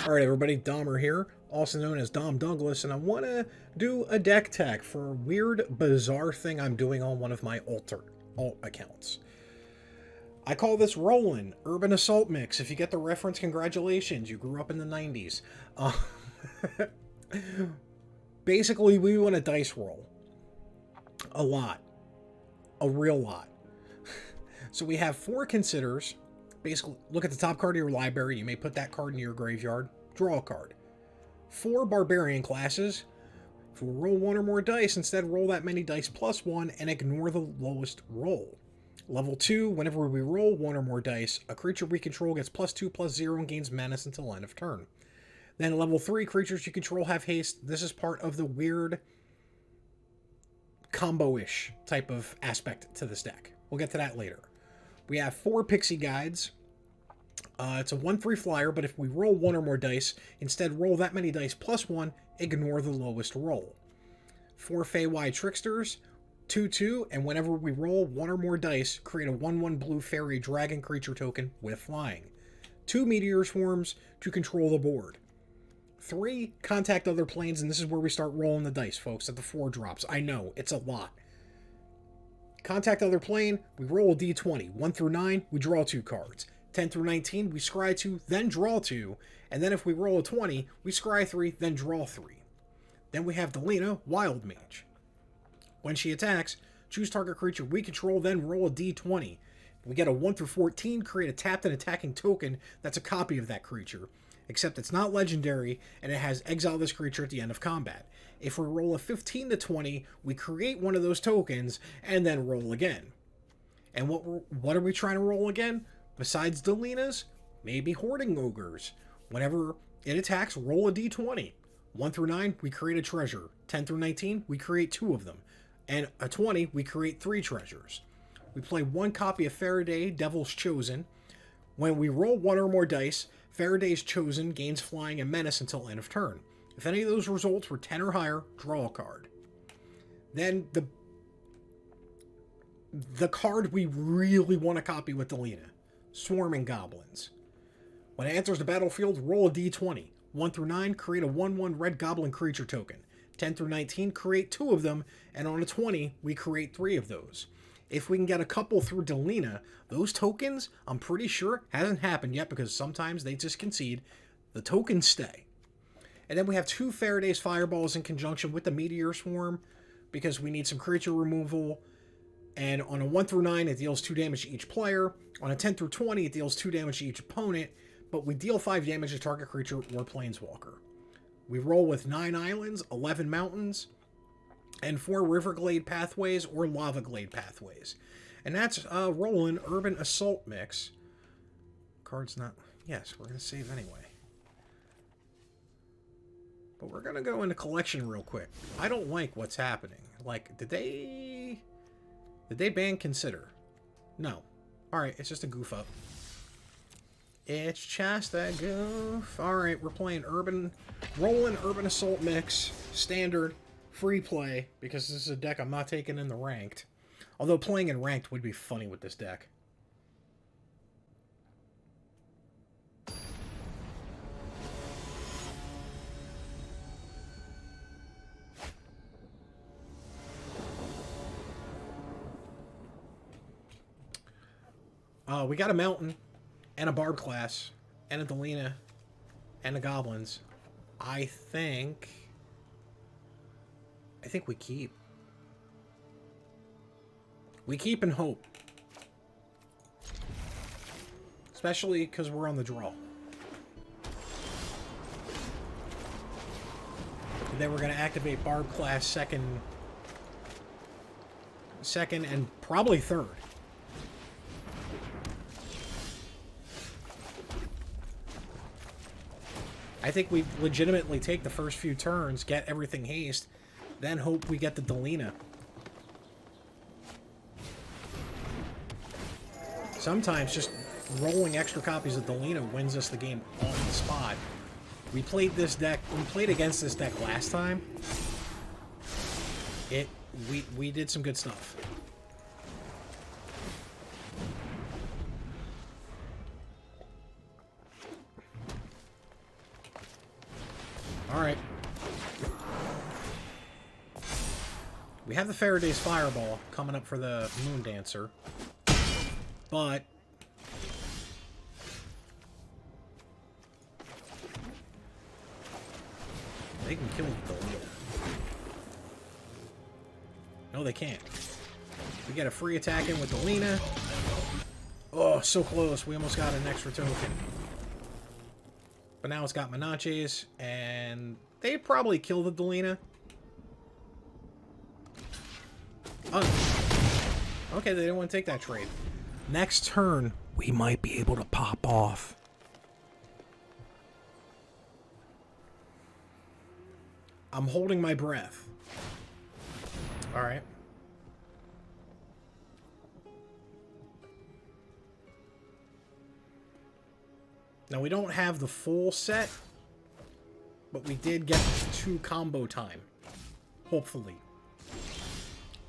Alright everybody, Dahmer here, also known as Dom Douglas, and I want to do a deck tech for a weird, bizarre thing I'm doing on one of my alt accounts. I call this Rollin Urban Assault Mix. If you get the reference, congratulations, you grew up in the 90s. Basically, we want to dice roll. A lot. A real lot. So we have 4 considers. Basically, look at the top card of your library. You may put that card in your graveyard. Draw a card. 4 Barbarian classes. If we roll 1 or more dice, instead roll that many dice plus 1 and ignore the lowest roll. Level 2, whenever we roll 1 or more dice, a creature we control gets +2/+0 and gains menace until end of turn. Then level 3, creatures you control have haste. This is part of the weird combo-ish type of aspect to this deck. We'll get to that later. We have 4 Pixie guides. It's a 1/3 flyer, but if we roll 1 or more dice, instead roll that many dice plus 1, ignore the lowest roll. 4 Feywild Tricksters, 2/2, and whenever we roll 1 or more dice, create a 1/1 blue fairy dragon creature token with flying. 2 Meteor Storms to control the board. 3 Contact Other Planes, and this is where we start rolling the dice, folks, at the 4 drops. I know, it's a lot. Contact Other Plane, we roll a d20. 1 through 9, we draw 2 cards. 10 through 19, we scry 2, then draw 2. And then if we roll a 20, we scry 3, then draw 3. Then we have Delina, Wild Mage. When she attacks, choose target creature we control, then roll a d20. If we get a 1 through 14, create a tapped and attacking token that's a copy of that creature. Except it's not legendary, and it has exile this creature at the end of combat. If we roll a 15 to 20, we create one of those tokens, and then roll again. And what are we trying to roll again? Besides Delina's, maybe Hoarding Ogres. Whenever it attacks, roll a d20. 1 through 9, we create a treasure. 10 through 19, we create 2 of them. And a 20, we create 3 treasures. We play 1 copy of Farideh, Devil's Chosen. When we roll 1 or more dice, Farideh's Chosen gains flying and menace until end of turn. If any of those results were 10 or higher, draw a card. Then the card we really want to copy with Delina. Swarming Goblins. When it enters the battlefield, roll a d20. 1 through 9, create a 1/1 red goblin creature token. 10 through 19, create 2 of them, and on a 20, we create 3 of those. If we can get a couple through Delina, those tokens, I'm pretty sure, hasn't happened yet because sometimes they just concede, the tokens stay. And then we have 2 Farideh's Fireballs in conjunction with the Meteor Storm because we need some creature removal. And on a 1 through 9, it deals 2 damage to each player. On a 10 through 20, it deals 2 damage to each opponent, but we deal 5 damage to target creature or planeswalker. We roll with 9 islands, 11 mountains, and 4 Riverglide Pathways or Lavaglade Pathways. And that's Rollin Urban Assault Mix. Card's not... Yes, we're going to save anyway. But we're going to go into collection real quick. I don't like what's happening. Like, did they ban Consider? No. Alright, it's just a goof up. It's just a goof. Alright, we're playing Rollin Urban Assault Mix. Standard. Free play. Because this is a deck I'm not taking in the ranked. Although playing in ranked would be funny with this deck. We got a Mountain, and a Barb class, and a Delina, and a Goblins. I think we keep. We keep and hope. Especially because we're on the draw. And then we're going to activate Barb class second and probably third. I think we legitimately take the first few turns, get everything haste, then hope we get the Delina. Sometimes just rolling extra copies of Delina wins us the game on the spot. We played against this deck last time. We did some good stuff. Alright. We have the Farideh's Fireball coming up for the Moon Dancer. But... they can kill the Delina. No, they can't. We get a free attack in with Delina. Oh, so close. We almost got an extra token. But now it's got Menaches, and they probably kill the Delina. Oh. Okay, they didn't want to take that trade. Next turn, we might be able to pop off. I'm holding my breath. Alright. Now, we don't have the full set, but we did get 2 combo time. Hopefully.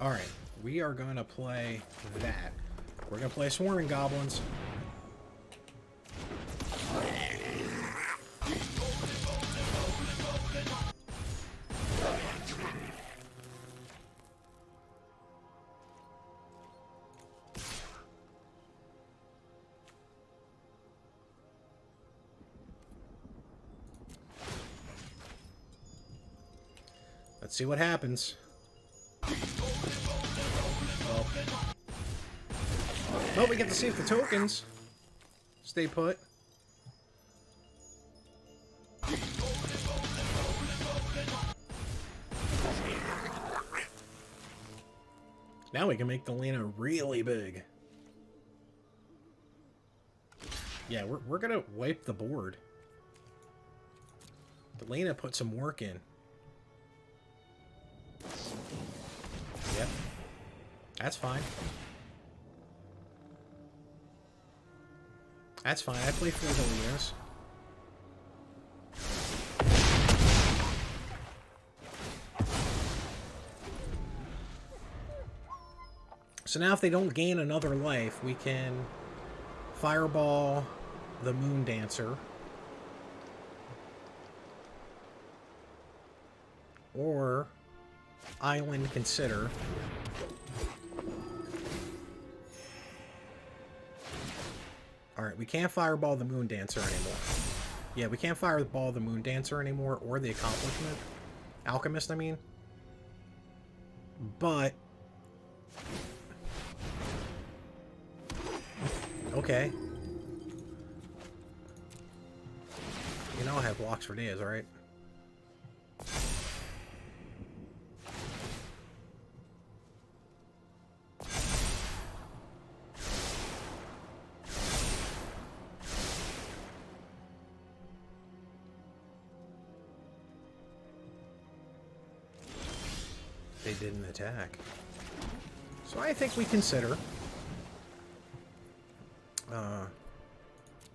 Alright, we are going to play that. We're going to play Swarming Goblins. Let's see what happens. Well, we get to see if the tokens stay put. Now we can make Delina really big. Yeah, we're gonna wipe the board. Delina put some work in. Yep. That's fine. That's fine. I play 4 Delinas. So now if they don't gain another life, we can Fireball the Moon Dancer. Or Island Consider. Alright, we can't Fireball the Moon Dancer anymore. Yeah, we can't Fireball the Moon Dancer anymore, or the Accomplishment. Alchemist, I mean. But... okay. You know I have blocks for days, alright? They didn't attack. So I think we consider.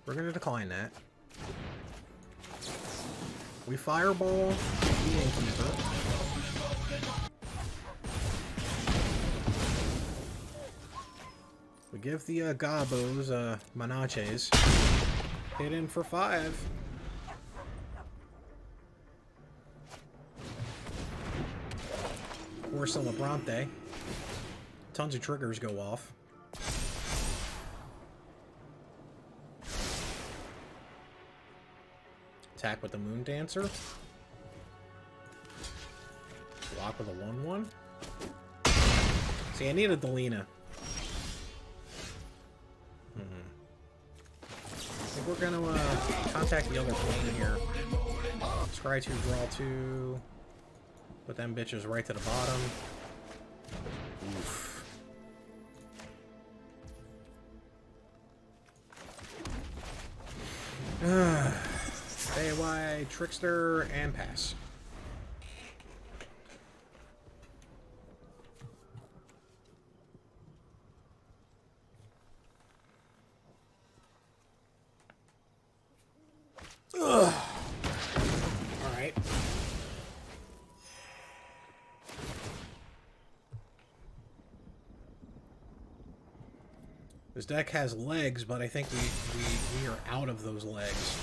We're going to decline that. We Fireball the Innkeeper. We give the Gobos Menaches. Hit in for 5. Or Celebrante. Tons of triggers go off. Attack with the Moon Dancer. Block with a 1/1. See, I need a Delina. I think we're gonna contact the other plane here. Scry 2, draw 2. Put them bitches right to the bottom. Oof. Feywild Trickster and pass. Ugh. All right. This deck has legs, but I think we are out of those legs.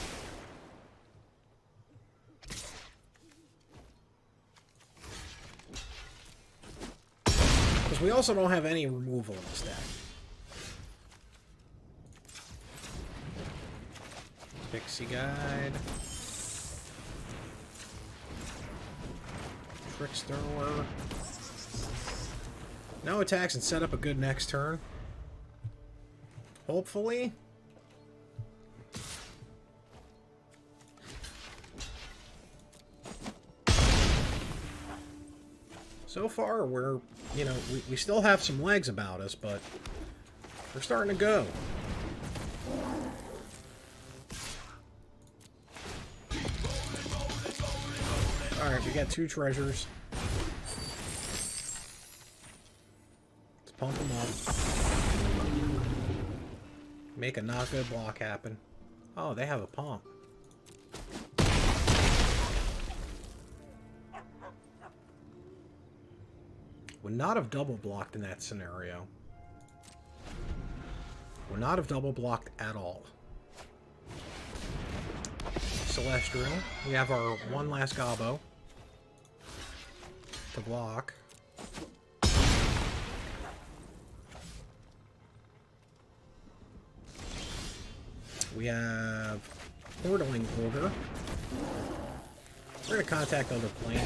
We also don't have any removal in this deck. Pixie Guide. Trickster. No attacks and set up a good next turn. Hopefully. So far, we're, you know, we still have some legs about us, but we're starting to go. Alright, we got 2 treasures. Let's pump them up. Make a not good block happen. Oh, they have a pump. Would not have double blocked in that scenario. Would not have double blocked at all. Celestial. We have our one last gobbo to block. We have Hoarding Ogre. We're going to contact other plane.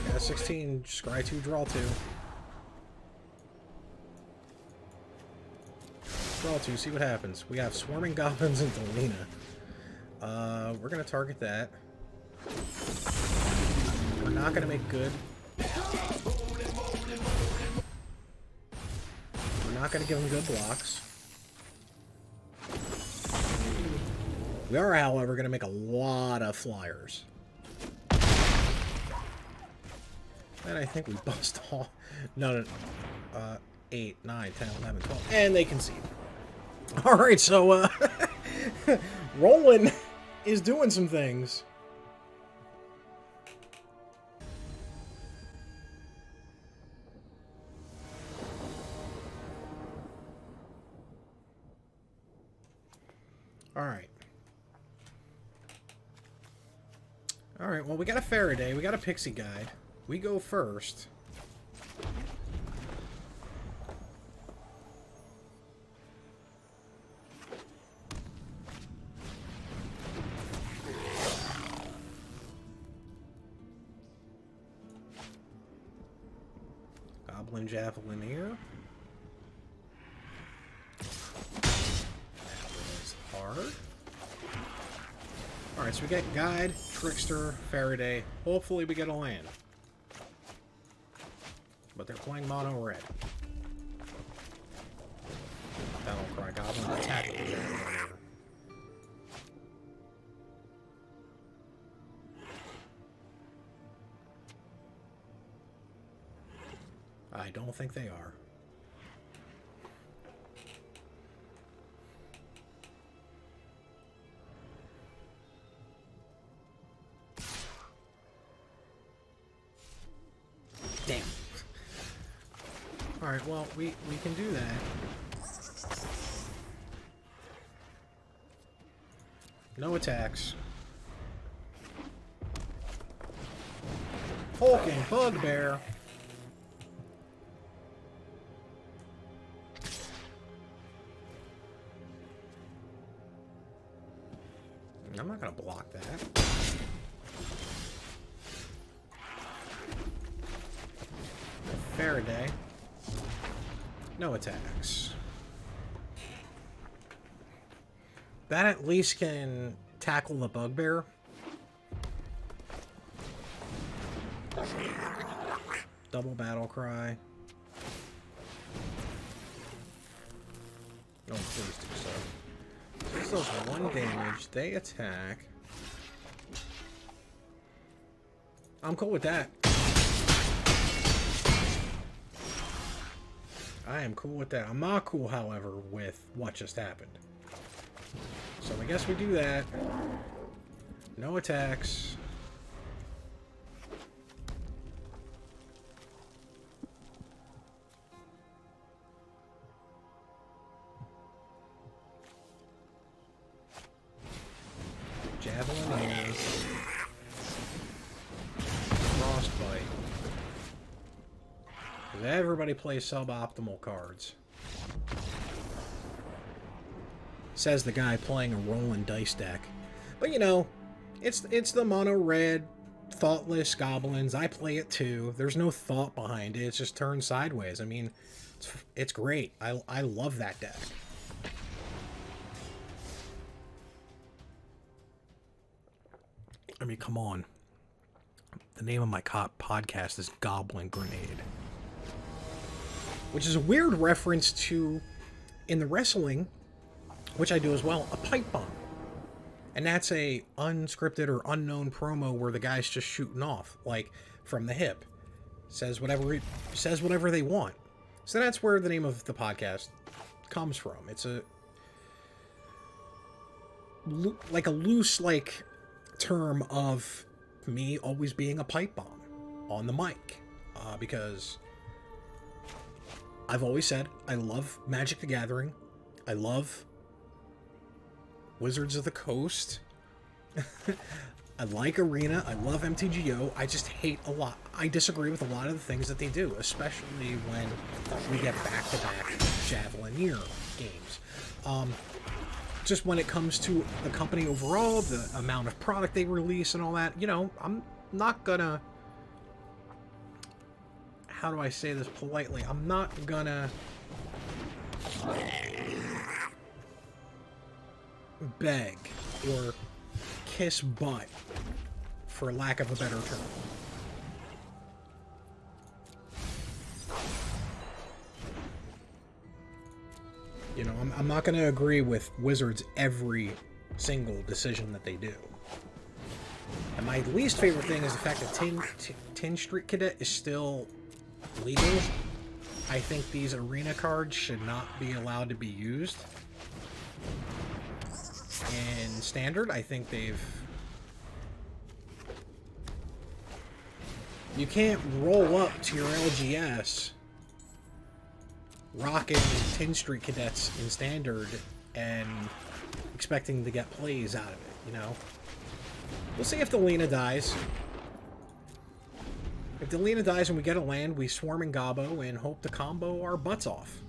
Yeah, 16, scry 2, draw 2. Draw 2, see what happens. We have Swarming Goblins and Delina. We're going to target that. We're not going to make good. We're not going to give them good blocks. We are, however, going to make a lot of flyers. And I think we bust all... No, 8, 9, 10, 11, 12. And they concede. Alright, so, Rollin is doing some things. Alright. Alright, well, we got a Farideh, we got a Pixie Guide. We go first. Goblin Javelin here. That was hard. Alright, so we get Guide, Trickster, Farideh. Hopefully we get a land. But they're playing mono red. Battle Cry Goblin attack. I don't think they are. Damn. Alright, well, we can do that. No attacks. Hulking Bugbear. I'm not gonna block that. Farideh. No attacks. That at least can tackle the Bugbear. Double Battle Cry. No, please do so. This does 1 damage. They attack. I'm cool with that. I am cool with that. I'm not cool, however, with what just happened. So I guess we do that. No attacks. Javelin here. Frostbite. Everybody plays suboptimal cards. Says the guy playing a Rollin dice deck. But you know, it's the mono red, thoughtless goblins. I play it too. There's no thought behind it. It's just turned sideways. I mean, it's great. I love that deck. I mean, come on. The name of my podcast is Goblin Grenade. Which is a weird reference to, in the wrestling, which I do as well, a pipe bomb. And that's a unscripted or unknown promo where the guy's just shooting off, like, from the hip. Says whatever they want. So that's where the name of the podcast comes from. It's a loose, term of me always being a pipe bomb on the mic. Because I've always said I love Magic the Gathering. I love Wizards of the Coast. I like Arena. I love MTGO. I just hate a lot. I disagree with a lot of the things that they do, especially when we get back-to-back Javelineer games. Just when it comes to the company overall, the amount of product they release and all that, you know, I'm not gonna... How do I say this politely? I'm not gonna beg or kiss butt, for lack of a better term. You know, I'm not going to agree with Wizards every single decision that they do. And my least favorite thing is the fact that Tin Street Cadet is still legal. I think these arena cards should not be allowed to be used in Standard. I think they've... You can't roll up to your LGS rocking Tin Street Cadets in Standard and expecting to get plays out of it, you know? We'll see if Delina dies. If Delina dies and we get a land, we swarm in Gobbo and hope to combo our butts off.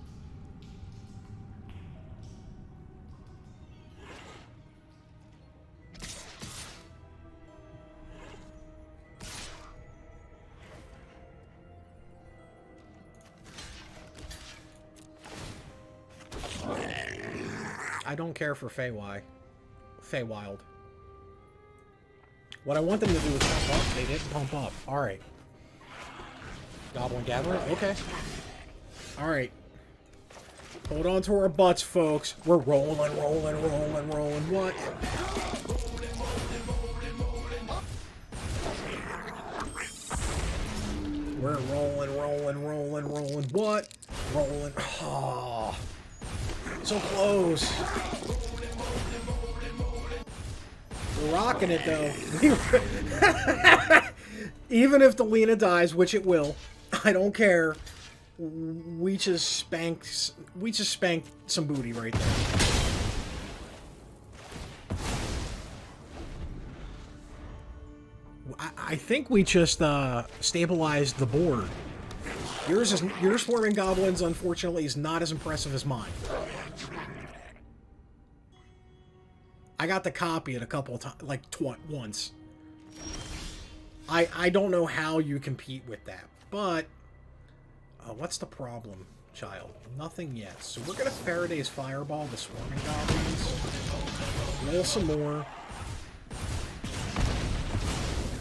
I don't care for Feywild. What I want them to do is pump up. They didn't pump up. Alright. Goblin Gathering? Okay. Alright. Hold on to our butts, folks. We're rolling. What? We're rolling. What? Rolling. Oh. So close. We're rocking it, though. Even if Delina dies, which it will, I don't care. We just spanked some booty right there. I think we just stabilized the board. Your swarming goblins, unfortunately, is not as impressive as mine. I got to copy it a couple of times, once. I don't know how you compete with that, but what's the problem, child? Nothing yet. So we're gonna Farideh's Fireball the swarming goblins. Roll some more.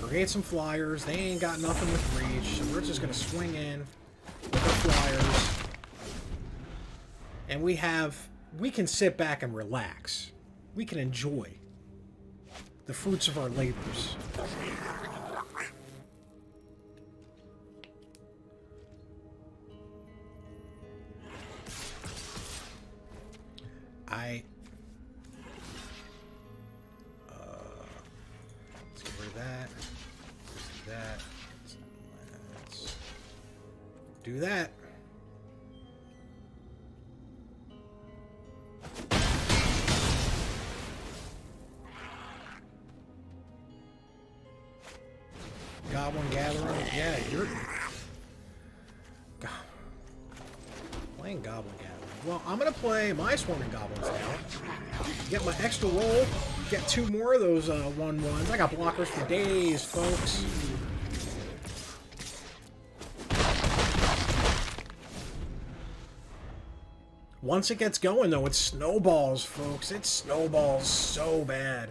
Create some flyers. They ain't got nothing with reach, so we're just gonna swing in with our flyers. And we can sit back and relax. We can enjoy the fruits of our labors. Let's get rid of that. Let's do that. Goblin Gathering. Yeah, you're... God. and Goblin Gathering. Well, I'm going to play my Swarming Goblins now. Get my extra roll. Get 2 more of those 1/1s. I got blockers for days, folks. Once it gets going, though, it snowballs, folks. It snowballs so bad.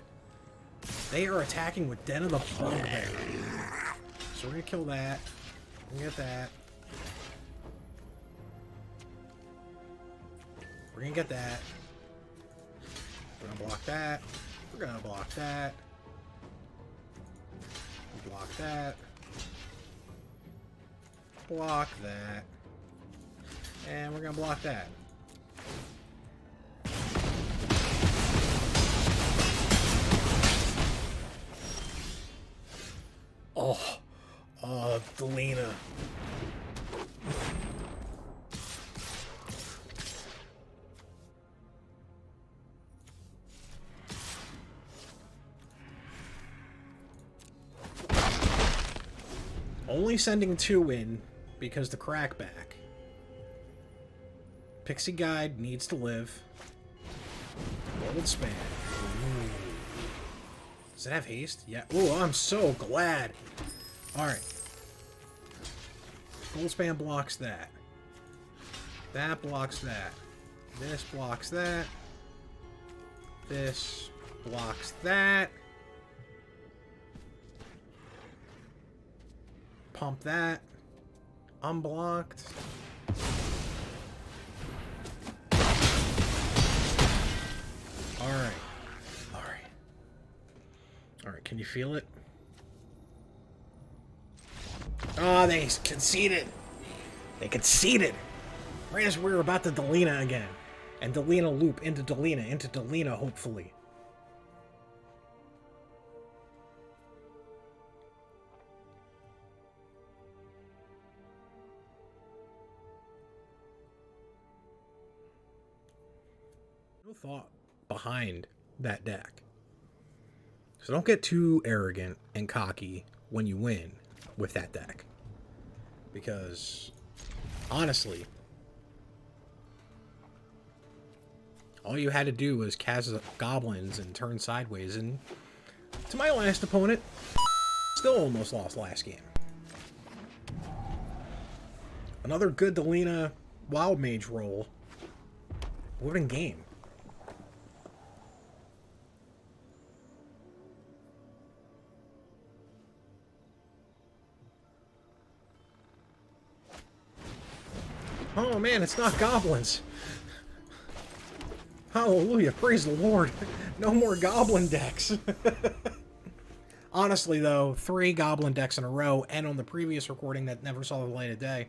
They are attacking with Den of the Bugbear. So we're going to kill that. We're going to get that. We're going to get that. We're going to block that. We're going to block that. Block that. Block that. And we're going to block that. Oh, Delina. Only sending 2 in because the crackback. Pixie Guide needs to live. Gold Span. Ooh. Does it have haste? Yeah. Ooh, I'm so glad. Alright. Gold Span blocks that. That blocks that. This blocks that. This blocks that. Pump that. Unblocked. Alright. Alright. Alright, can you feel it? Oh, they conceded. They conceded. Right as we were about to Delina again. And Delina loop into Delina, hopefully. No thought behind that deck. So don't get too arrogant and cocky when you win with that deck. Because, honestly, all you had to do was cast Goblins and turn sideways, and to my last opponent, still almost lost last game. Another good Delina Wild Mage roll would have been game. Oh man, it's not Goblins. Hallelujah, praise the Lord. No more Goblin decks. Honestly though, 3 Goblin decks in a row, and on the previous recording that never saw the light of day,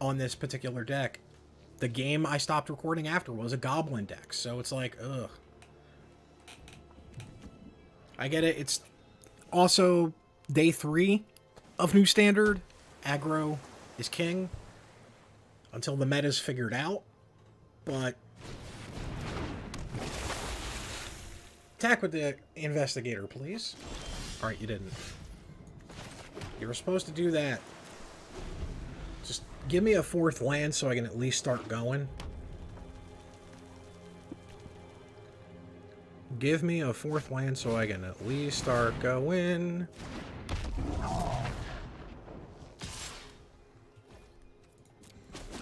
on this particular deck, the game I stopped recording after was a Goblin deck, so it's like, ugh. I get it, it's also day 3 of New Standard. Aggro is king. Until the meta's figured out, but attack with the Investigator, please. Alright, you didn't. You were supposed to do that. Just give me a 4th land so I can at least start going. Give me a 4th land so I can at least start going.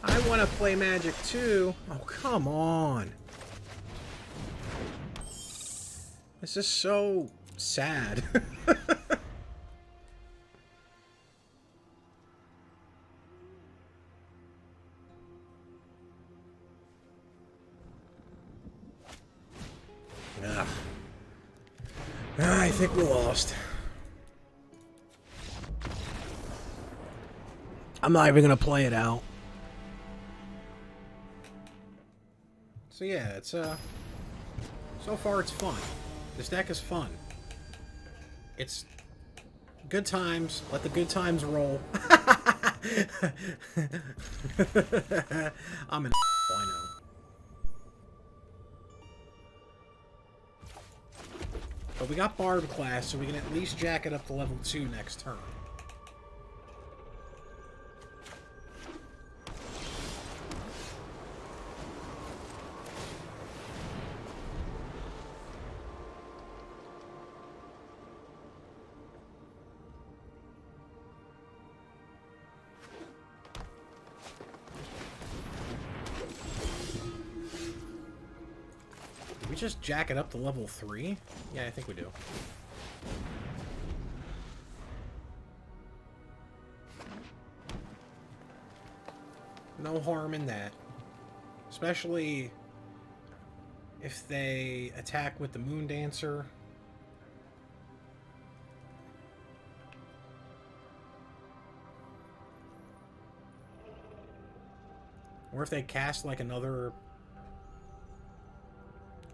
I want to play Magic too. Oh, come on. This is so sad. Ugh. I think we lost. I'm not even going to play it out. So yeah, it's so far it's fun. This deck is fun. It's good times. Let the good times roll. I'm an I know. But we got Barbarian Class, so we can at least jack it up to level 2 next turn. just jack it up to level 3? Yeah, I think we do. No harm in that. Especially if they attack with the Moon Dancer. Or if they cast like another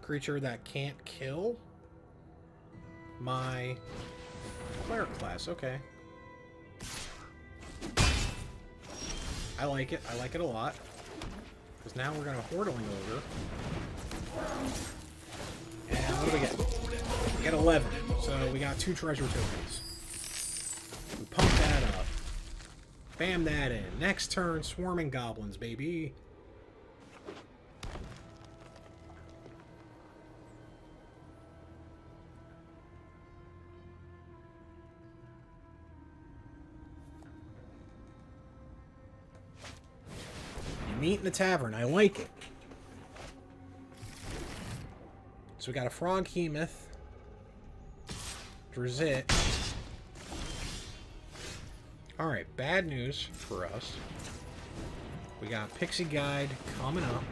creature that can't kill my cleric class. Okay. I like it. I like it a lot. Because now we're going to Hoarding Ogre. And what do we get? We get 11. So we got 2 treasure tokens. We pump that up. Bam that in. Next turn, Swarming Goblins, baby. Meet in the tavern. I like it. So we got a Froghemoth. Izzet. Alright, bad news for us. We got Pixie Guide coming up.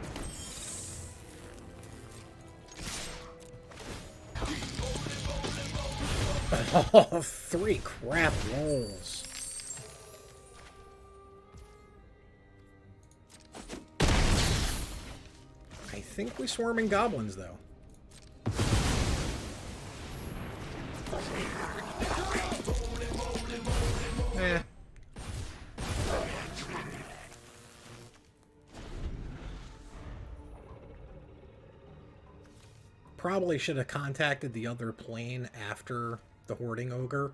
Oh, 3 crap rolls. I think we Swarming Goblins, though. Eh. Probably should have contacted the other plane after the Hoarding Ogre.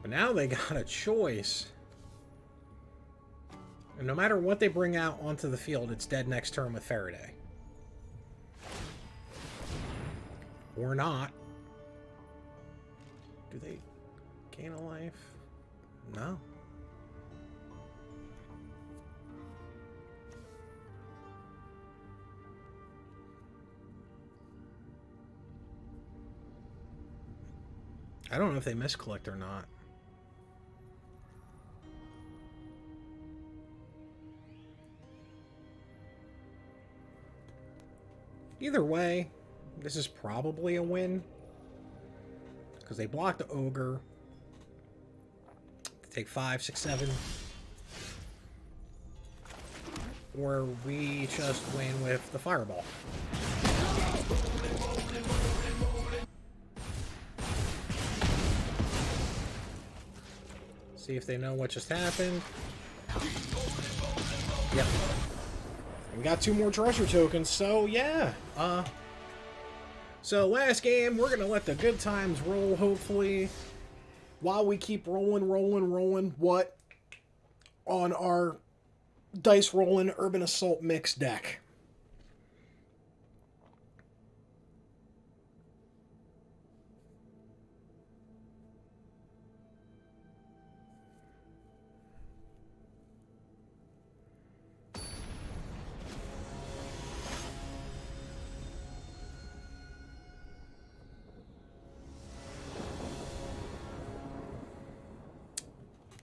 But now they got a choice. And no matter what they bring out onto the field, it's dead next turn with Farideh. Or not. Do they gain a life? No. I don't know if they misclicked or not. Either way, this is probably a win. Because they blocked the Ogre. They take 5, 6, 7. Or we just win with the Fireball. See if they know what just happened. Yep. We got 2 more treasure tokens, so yeah. So last game, we're gonna let the good times roll, hopefully. While we keep rolling, what? On our Dice Rollin Urban Assault Mix deck.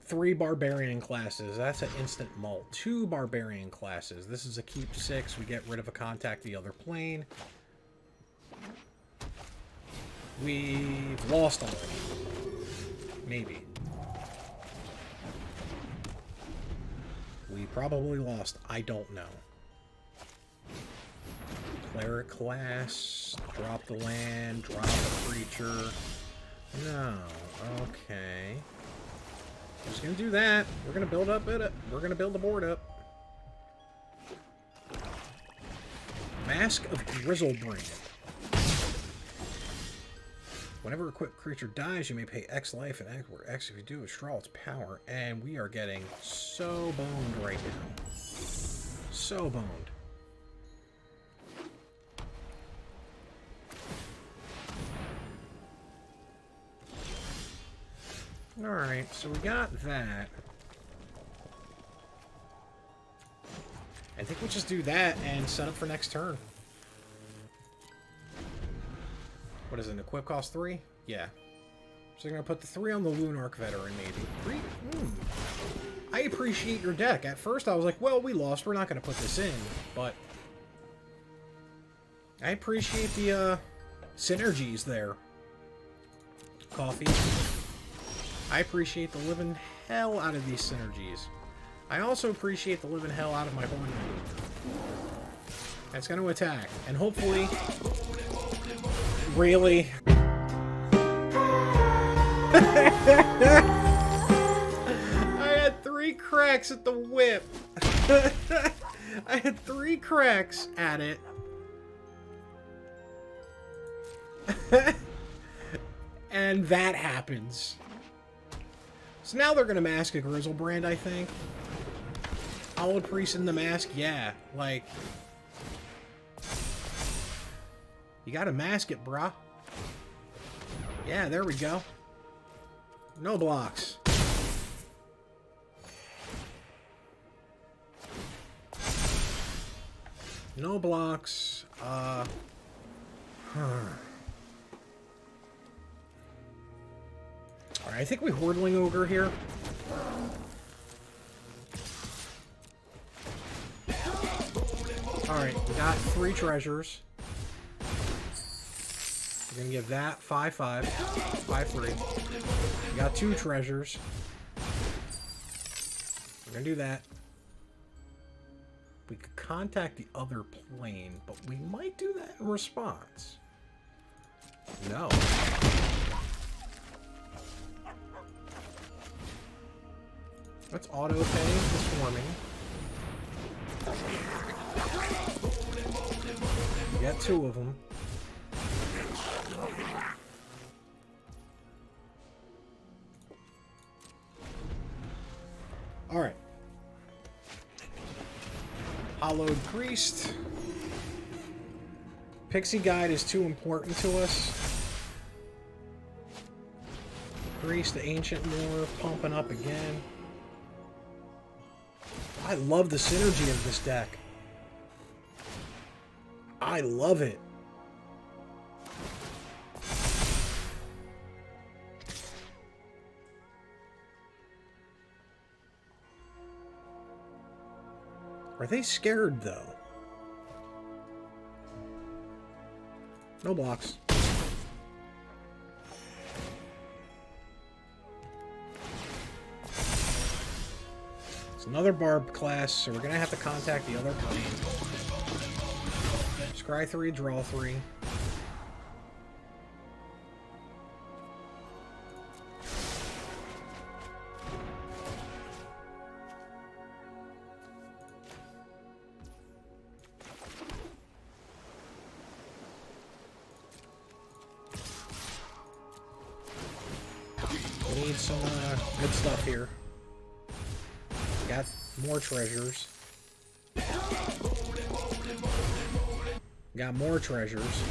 Three Barbarian classes. That's an instant mult. 2 Barbarian classes. This is a keep 6. We get rid of a contact the other plane. We've lost already. Maybe. We probably lost. I don't know. Cleric class. Drop the land. Drop the creature. No. Okay. We're just gonna do that. We're gonna build up it. We're gonna build the board up. Mask of Grizzlebrand. Whenever a equipped creature dies, you may pay X life and X, where X, if you do, withdraw its power. And we are getting so boned right now. So boned. Alright, so we got that. I think we'll just do that and set up for next turn. What is it? An equip cost 3? Yeah. So I'm going to put the 3 on the Lunarch Veteran, maybe. 3? I appreciate your deck. At first I was like, well, we lost. We're not going to put this in. But I appreciate the synergies there. Coffee. I appreciate the living hell out of these synergies. I also appreciate the living hell out of my Hoarding Ogre. That's going to attack. And hopefully... Really? I had 3 cracks at the whip. I had 3 cracks at it. And that happens. So now they're going to mask a Grizzlebrand, I think. Hallowed Priest in the mask? Yeah. Like... You gotta mask it, brah. Yeah, there we go. No blocks. No blocks. Alright, I think we Hoarding Ogre here. Alright, we got 3 treasures. We're gonna give that 5-5, 5-3. We got 2 treasures. We're gonna do that. We could contact the other plane, but we might do that in response. No. Let's auto pay the swarming. We got 2 of them. Alright. Hallowed Priest. Pixie Guide is too important to us. Priest, the Ancient Moor, pumping up again. I love the synergy of this deck. I love it. Are they scared, though? No blocks. It's another Barb class, so we're gonna have to contact the other plane. Scry 3, draw 3. We need some good stuff here. Got more treasures. Got more treasures.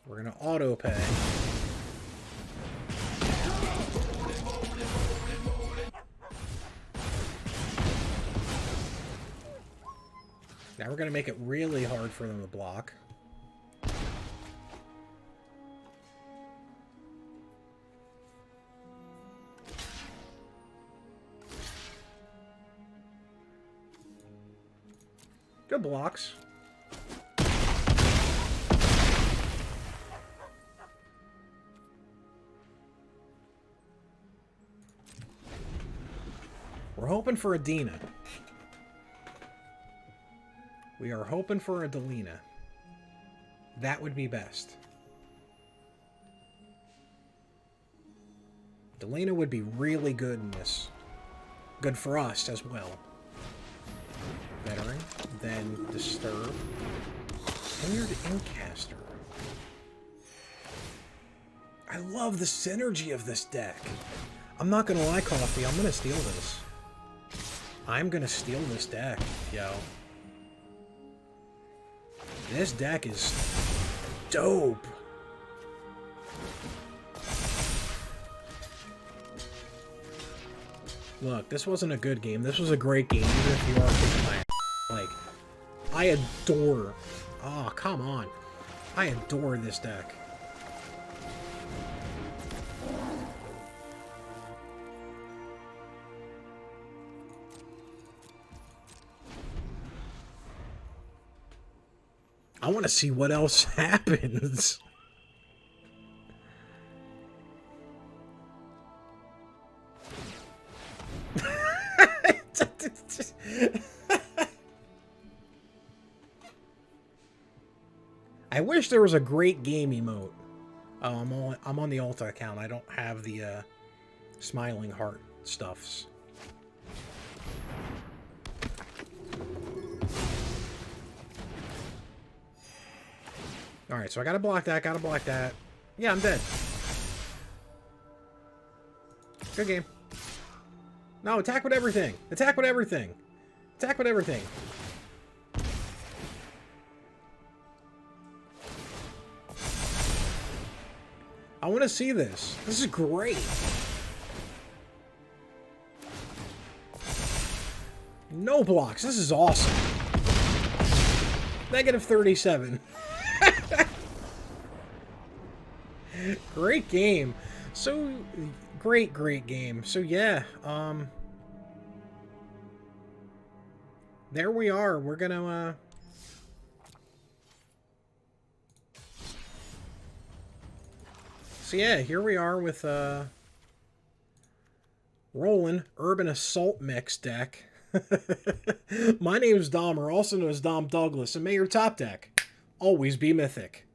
We're gonna auto pay. Now we're gonna make it really hard for them to block. Good blocks. We're hoping for a Delina. We are hoping for a Delina. That would be best. Delina would be really good in this. Good for us as well. Veteran, then Disturb. Tenured Incaster. I love the synergy of this deck. I'm not gonna lie, Coffee, I'm gonna steal this. I'm gonna steal this deck, yo. This deck is dope. Look, this wasn't a good game. This was a great game, even if you are kicking my ass. Like, I adore... Oh, come on. I adore this deck. I want to see what else happens. I wish there was a great game emote. Oh, I'm on the Alta account. I don't have the smiling heart stuffs. Alright, so I gotta block that, gotta block that. Yeah, I'm dead. Good game. No, attack with everything. Attack with everything. Attack with everything. I want to see this. This is great. No blocks. This is awesome. Negative 37. Great game. So, great game. So, yeah. There we are. We're gonna, So yeah, here we are with Rollin Urban Assault Mix deck. My name is Dahmer, also known as Dom Douglas, and may your top deck always be mythic.